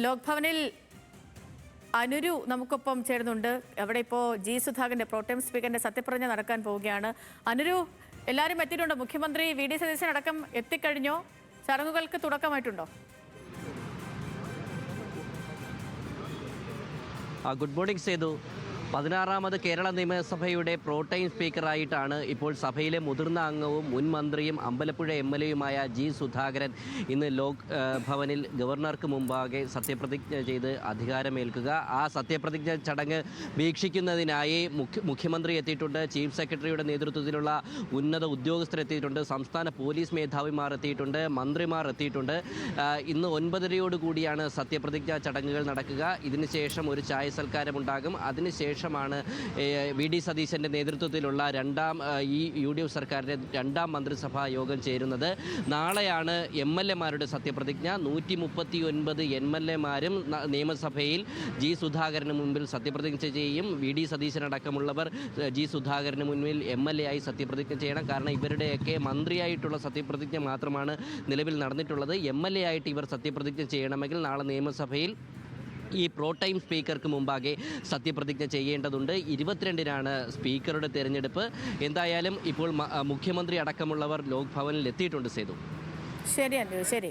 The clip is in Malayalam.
ലോക് ഭവനിൽ അനുരു നമുക്കൊപ്പം ചേരുന്നുണ്ട്. അവിടെ ഇപ്പോൾ ജി സുധാകരന്റെ പ്രോട്ടേം സ്പീക്കറിന്റെ സത്യപ്രതിജ്ഞ നടക്കാൻ പോവുകയാണ്. അനുരു, എല്ലാവരും എത്തിയിട്ടുണ്ടോ? മുഖ്യമന്ത്രി വി.ഡി. സതീശൻ അടക്കം എത്തിക്കഴിഞ്ഞോ? ചടങ്ങുകൾക്ക് തുടക്കമായിട്ടുണ്ടോ? Good morning Sethu. 16ാമത് കേരള നിയമസഭയുടെ പ്രോട്ടൈം സ്പീക്കറായിട്ടാണ് ഇപ്പോൾ സഭയിലെ മുതിർന്ന അംഗവും മുൻ മന്ത്രിയും അമ്പലപ്പുഴ എം.എൽ.എയുമായ ജി സുധാകരൻ ഇന്ന് ലോക് ഭവനിൽ ഗവർണർക്ക് മുമ്പാകെ സത്യപ്രതിജ്ഞ ചെയ്ത് അധികാരമേൽക്കുക. ആ സത്യപ്രതിജ്ഞ ചടങ്ങ് വീക്ഷിക്കുന്നതിനായി മുഖ്യമന്ത്രി എത്തിയിട്ടുണ്ട്. ചീഫ് സെക്രട്ടറിയുടെ നേതൃത്വത്തിലുള്ള ഉന്നത ഉദ്യോഗസ്ഥർ എത്തിയിട്ടുണ്ട്. സംസ്ഥാന പോലീസ് മേധാവിമാർ എത്തിയിട്ടുണ്ട്. മന്ത്രിമാർ എത്തിയിട്ടുണ്ട്. ഇന്ന് 9:30 സത്യപ്രതിജ്ഞാ ചടങ്ങുകൾ നടക്കുക. ഇതിനുശേഷം ഒരു ചായ സൽക്കാരമുണ്ടാകും. അതിനുശേഷം വി.ഡി. സതീശൻ്റെ നേതൃത്വത്തിലുള്ള യു.ഡി.എഫ് സർക്കാരിൻ്റെ രണ്ടാം മന്ത്രിസഭാ യോഗം ചേരുന്നത്. നാളെയാണ് എം.എൽ.എമാരുടെ സത്യപ്രതിജ്ഞ. 139 എം.എൽ.എമാരും നിയമസഭയിൽ ജി സുധാകരന് മുൻപിൽ സത്യപ്രതിജ്ഞ ചെയ്യും. വി.ഡി. സതീശനടക്കമുള്ളവർ ജി സുധാകരന് മുൻപിൽ എം.എൽ.എ ആയി സത്യപ്രതിജ്ഞ ചെയ്യണം. കാരണം ഇവരുടെയൊക്കെ മന്ത്രിയായിട്ടുള്ള സത്യപ്രതിജ്ഞ മാത്രമാണ് നിലവിൽ നടന്നിട്ടുള്ളത്. എം.എൽ.എ ആയിട്ട് ഇവർ സത്യപ്രതിജ്ഞ ചെയ്യണമെങ്കിൽ നാളെ നിയമസഭയിൽ ഈ പ്രോടൈം സ്പീക്കർക്ക് മുമ്പാകെ സത്യപ്രതിജ്ഞ ചെയ്യേണ്ടതുണ്ട്. 22-നാണ് സ്പീക്കറുടെ തെരഞ്ഞെടുപ്പ്. എന്തായാലും ഇപ്പോൾ മുഖ്യമന്ത്രി അടക്കമുള്ളവർ ലോക് ഭവനിൽ എത്തിയിട്ടുണ്ട്. സേതു, ശരി.